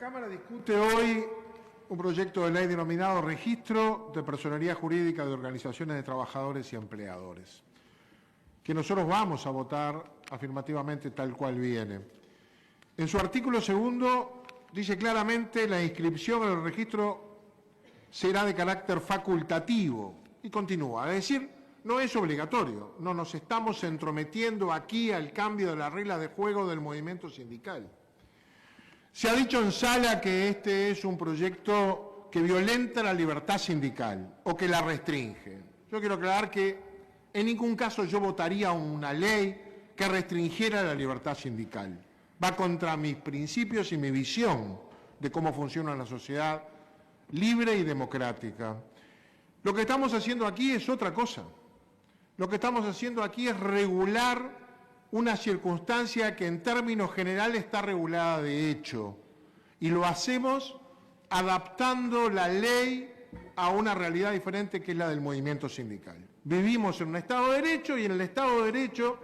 Cámara discute hoy un proyecto de ley denominado Registro de Personería Jurídica de Organizaciones de Trabajadores y Empleadores, que nosotros vamos a votar afirmativamente tal cual viene. En su artículo segundo dice claramente la inscripción en el registro será de carácter facultativo y continúa, es decir, no es obligatorio, no nos estamos entrometiendo aquí al cambio de las reglas de juego del movimiento sindical. Se ha dicho en sala que este es un proyecto que violenta la libertad sindical o que la restringe. Yo quiero aclarar que en ningún caso yo votaría una ley que restringiera la libertad sindical. Va contra mis principios y mi visión de cómo funciona la sociedad libre y democrática. Lo que estamos haciendo aquí es otra cosa. Lo que estamos haciendo aquí es regular una circunstancia que en términos generales está regulada de hecho, y lo hacemos adaptando la ley a una realidad diferente que es la del movimiento sindical. Vivimos en un Estado de Derecho y en el Estado de Derecho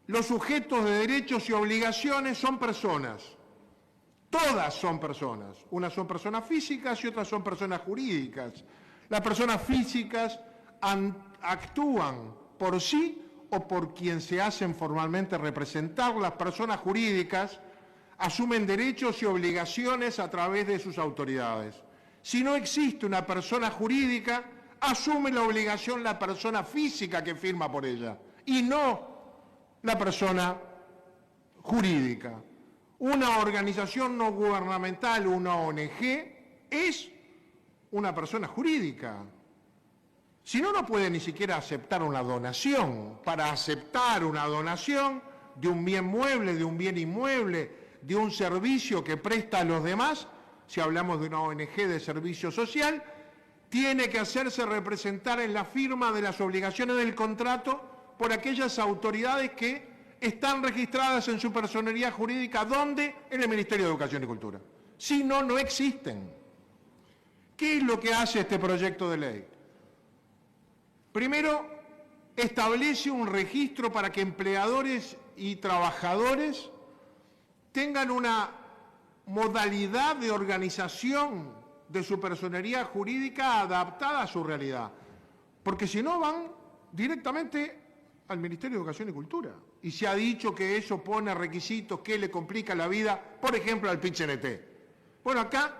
los sujetos de derechos y obligaciones son personas. Todas son personas. Unas son personas físicas y otras son personas jurídicas. Las personas físicas actúan por sí o por quien se hacen formalmente representar. Las personas jurídicas asumen derechos y obligaciones a través de sus autoridades. Si no existe una persona jurídica, asume la obligación la persona física que firma por ella y no la persona jurídica. Una organización no gubernamental, una ONG, es una persona jurídica. Si no, no puede ni siquiera aceptar una donación. Para aceptar una donación de un bien mueble, de un bien inmueble, de un servicio que presta a los demás, si hablamos de una ONG de servicio social, tiene que hacerse representar en la firma de las obligaciones del contrato por aquellas autoridades que están registradas en su personería jurídica. ¿Dónde? En el Ministerio de Educación y Cultura. Si no, no existen. ¿Qué es lo que hace este proyecto de ley? Primero, establece un registro para que empleadores y trabajadores tengan una modalidad de organización de su personería jurídica adaptada a su realidad, porque si no van directamente al Ministerio de Educación y Cultura. Y se ha dicho que eso pone requisitos que le complica la vida, por ejemplo, al PIT-CNT. Bueno, acá,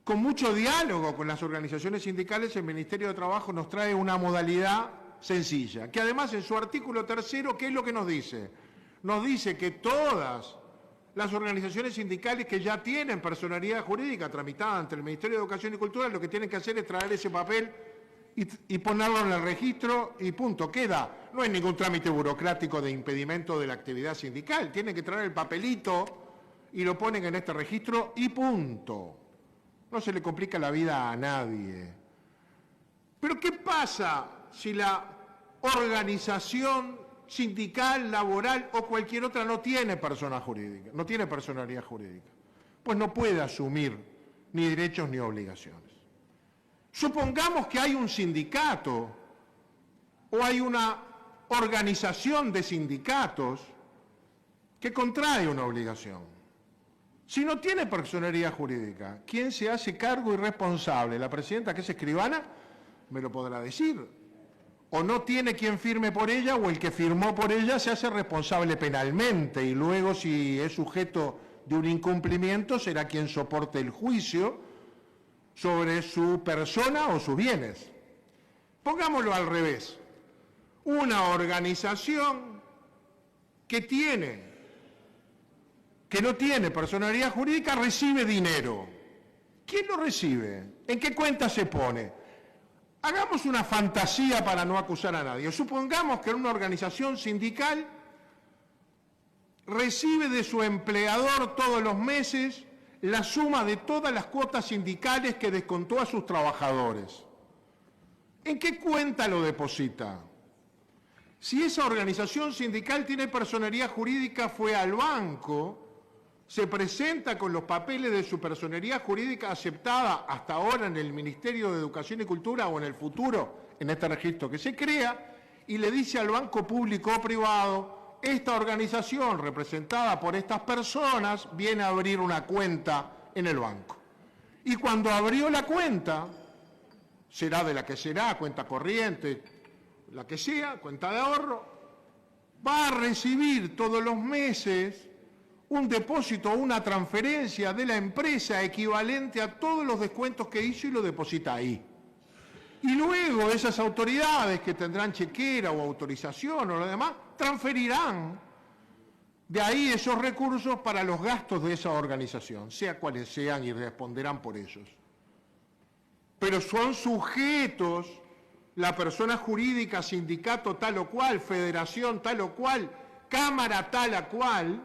con mucho diálogo con las organizaciones sindicales, el Ministerio de Trabajo nos trae una modalidad sencilla, que además en su artículo tercero, ¿qué es lo que nos dice? Nos dice que todas las organizaciones sindicales que ya tienen personalidad jurídica tramitada ante el Ministerio de Educación y Cultura, lo que tienen que hacer es traer ese papel y ponerlo en el registro y punto, queda. No hay ningún trámite burocrático de impedimento de la actividad sindical, tienen que traer el papelito y lo ponen en este registro y punto. No se le complica la vida a nadie. Pero ¿qué pasa si la organización sindical, laboral o cualquier otra no tiene persona jurídica, no tiene personalidad jurídica? Pues no puede asumir ni derechos ni obligaciones. Supongamos que hay un sindicato o hay una organización de sindicatos que contrae una obligación. Si no tiene personería jurídica, ¿quién se hace cargo y responsable? ¿La presidenta, que es escribana? Me lo podrá decir. O no tiene quien firme por ella, o el que firmó por ella se hace responsable penalmente, y luego, si es sujeto de un incumplimiento, será quien soporte el juicio sobre su persona o sus bienes. Pongámoslo al revés. Una organización que no tiene personalidad jurídica recibe dinero. ¿Quién lo recibe? ¿En qué cuenta se pone? Hagamos una fantasía para no acusar a nadie. Supongamos que una organización sindical recibe de su empleador todos los meses la suma de todas las cuotas sindicales que descontó a sus trabajadores. ¿En qué cuenta lo deposita? Si esa organización sindical tiene personería jurídica, fue al banco, se presenta con los papeles de su personería jurídica aceptada hasta ahora en el Ministerio de Educación y Cultura o en el futuro en este registro que se crea, y le dice al banco público o privado: esta organización representada por estas personas viene a abrir una cuenta en el banco. Y cuando abrió la cuenta, será de la que será, cuenta corriente, la que sea, cuenta de ahorro, va a recibir todos los meses un depósito o una transferencia de la empresa equivalente a todos los descuentos que hizo y lo deposita ahí. Y luego esas autoridades que tendrán chequera o autorización o lo demás, transferirán de ahí esos recursos para los gastos de esa organización, sea cuales sean, y responderán por ellos. Pero son sujetos la persona jurídica, sindicato tal o cual, federación tal o cual, cámara tal o cual,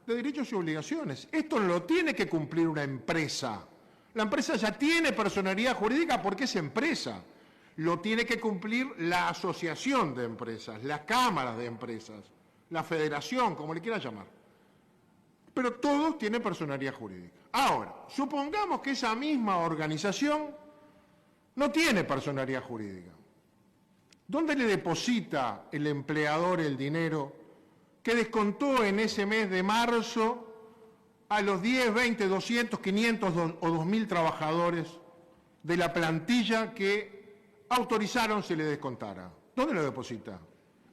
de derechos y obligaciones. Esto lo tiene que cumplir una empresa. La empresa ya tiene personalidad jurídica porque es empresa. Lo tiene que cumplir la asociación de empresas, las cámaras de empresas, la federación, como le quiera llamar. Pero todos tienen personalidad jurídica. Ahora, supongamos que esa misma organización no tiene personalidad jurídica. ¿Dónde le deposita el empleador el dinero que descontó en ese mes de marzo a los 10, 20, 200, 500 o 2.000 trabajadores de la plantilla que autorizaron se le descontara? ¿Dónde lo deposita?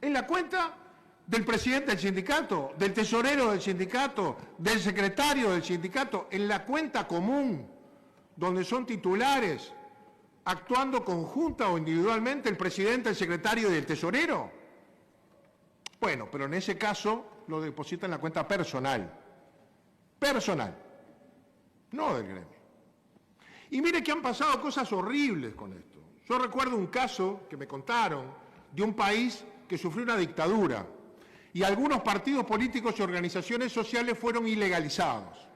¿En la cuenta del presidente del sindicato, del tesorero del sindicato, del secretario del sindicato? ¿En la cuenta común, donde son titulares, actuando conjunta o individualmente el presidente, el secretario y el tesorero? Bueno, pero en ese caso lo deposita en la cuenta personal, no del gremio. Y mire que han pasado cosas horribles con esto. Yo recuerdo un caso que me contaron de un país que sufrió una dictadura y algunos partidos políticos y organizaciones sociales fueron ilegalizados.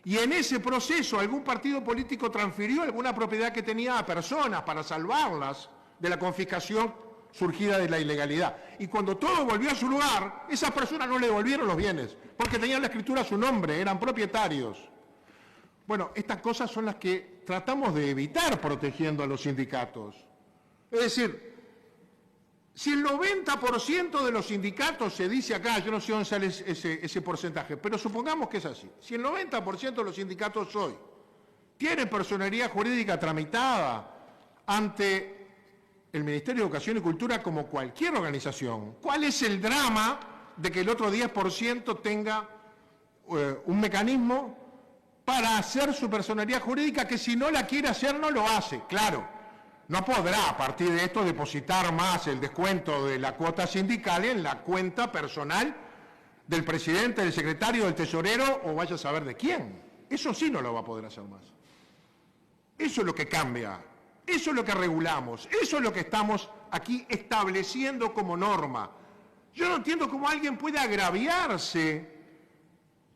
Y en ese proceso algún partido político transfirió alguna propiedad que tenía a personas para salvarlas de la confiscación surgida de la ilegalidad. Y cuando todo volvió a su lugar, esas personas no le devolvieron los bienes, porque tenían la escritura a su nombre, eran propietarios. Bueno, estas cosas son las que tratamos de evitar protegiendo a los sindicatos. Es decir, si el 90% de los sindicatos, se dice acá, yo no sé dónde sale ese porcentaje, pero supongamos que es así, si el 90% de los sindicatos hoy tienen personalidad jurídica tramitada ante el Ministerio de Educación y Cultura como cualquier organización, ¿cuál es el drama de que el otro 10% tenga un mecanismo para hacer su personalidad jurídica que si no la quiere hacer no lo hace? Claro, no podrá a partir de esto depositar más el descuento de la cuota sindical en la cuenta personal del presidente, del secretario, del tesorero o vaya a saber de quién. Eso sí no lo va a poder hacer más. Eso es lo que cambia. Eso es lo que regulamos, eso es lo que estamos aquí estableciendo como norma. Yo no entiendo cómo alguien puede agraviarse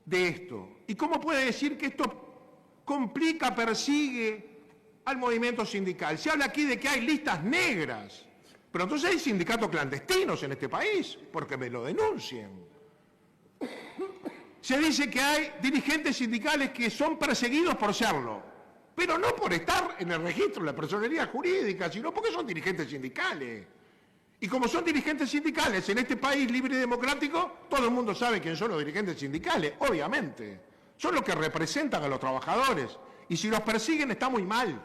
de esto y cómo puede decir que esto complica, persigue al movimiento sindical. Se habla aquí de que hay listas negras, pero entonces hay sindicatos clandestinos en este país, porque me lo denuncien. Se dice que hay dirigentes sindicales que son perseguidos por serlo. Pero no por estar en el registro de la personalidad jurídica, sino porque son dirigentes sindicales. Y como son dirigentes sindicales en este país libre y democrático, todo el mundo sabe quién son los dirigentes sindicales, obviamente. Son los que representan a los trabajadores. Y si los persiguen está muy mal.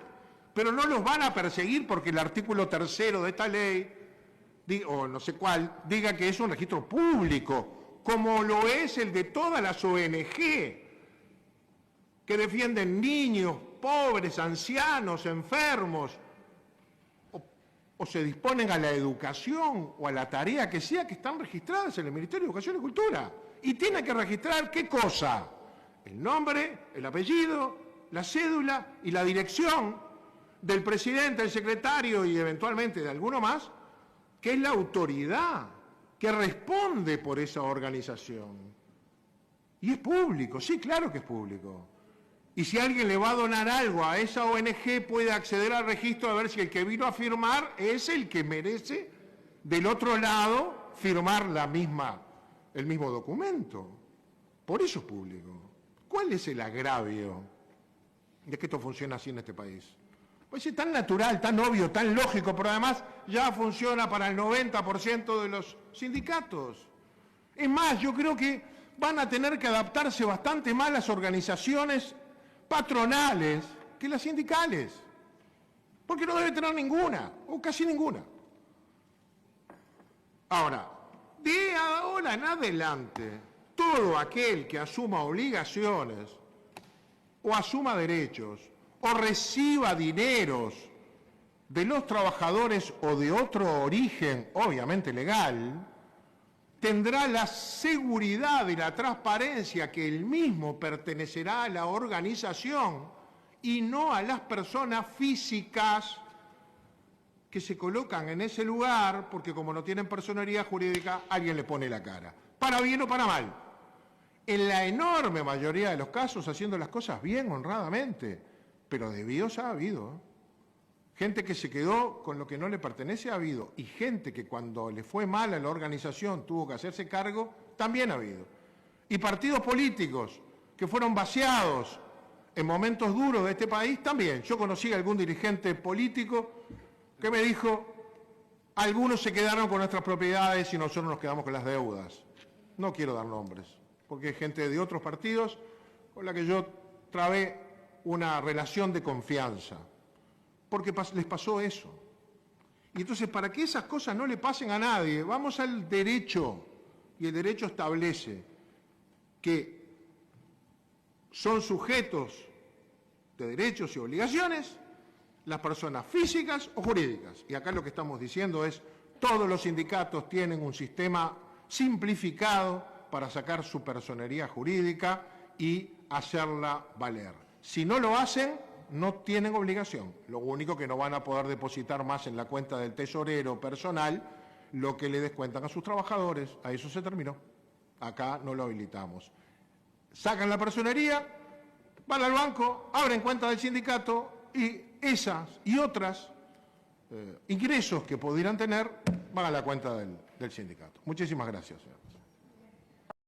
Pero no los van a perseguir porque el artículo 3º de esta ley, o no sé cuál, diga que es un registro público, como lo es el de todas las ONG que defienden niños, pobres, ancianos, enfermos, o se disponen a la educación o a la tarea que sea, que están registradas en el Ministerio de Educación y Cultura. Y tienen que registrar ¿qué cosa? El nombre, el apellido, la cédula y la dirección del presidente, del secretario y eventualmente de alguno más, que es la autoridad que responde por esa organización. Y es público, sí, claro que es público. Y si alguien le va a donar algo a esa ONG, puede acceder al registro a ver si el que vino a firmar es el que merece del otro lado firmar el mismo documento. Por eso es público. ¿Cuál es el agravio de que esto funcione así en este país? Pues es tan natural, tan obvio, tan lógico, pero además ya funciona para el 90% de los sindicatos. Es más, yo creo que van a tener que adaptarse bastante más las organizaciones patronales que las sindicales, porque no debe tener ninguna, o casi ninguna. Ahora, de ahora en adelante, todo aquel que asuma obligaciones o asuma derechos o reciba dineros de los trabajadores o de otro origen, obviamente legal, tendrá la seguridad y la transparencia que él mismo pertenecerá a la organización y no a las personas físicas que se colocan en ese lugar porque como no tienen personería jurídica, alguien le pone la cara, para bien o para mal. En la enorme mayoría de los casos haciendo las cosas bien, honradamente, pero debidos ha habido. Gente que se quedó con lo que no le pertenece ha habido, y gente que cuando le fue mal a la organización tuvo que hacerse cargo, también ha habido. Y partidos políticos que fueron vaciados en momentos duros de este país, también. Yo conocí a algún dirigente político que me dijo, algunos se quedaron con nuestras propiedades y nosotros nos quedamos con las deudas. No quiero dar nombres, porque hay gente de otros partidos con la que yo trabé una relación de confianza, porque les pasó eso. Y entonces, para que esas cosas no le pasen a nadie, vamos al derecho, y el derecho establece que son sujetos de derechos y obligaciones las personas físicas o jurídicas. Y acá lo que estamos diciendo es, todos los sindicatos tienen un sistema simplificado para sacar su personería jurídica y hacerla valer. Si no lo hacen, no tienen obligación. Lo único que no van a poder depositar más en la cuenta del tesorero personal lo que le descuentan a sus trabajadores. A eso se terminó. Acá no lo habilitamos. Sacan la personería, van al banco, abren cuenta del sindicato y esas y otras ingresos que pudieran tener van a la cuenta del sindicato. Muchísimas gracias, señor.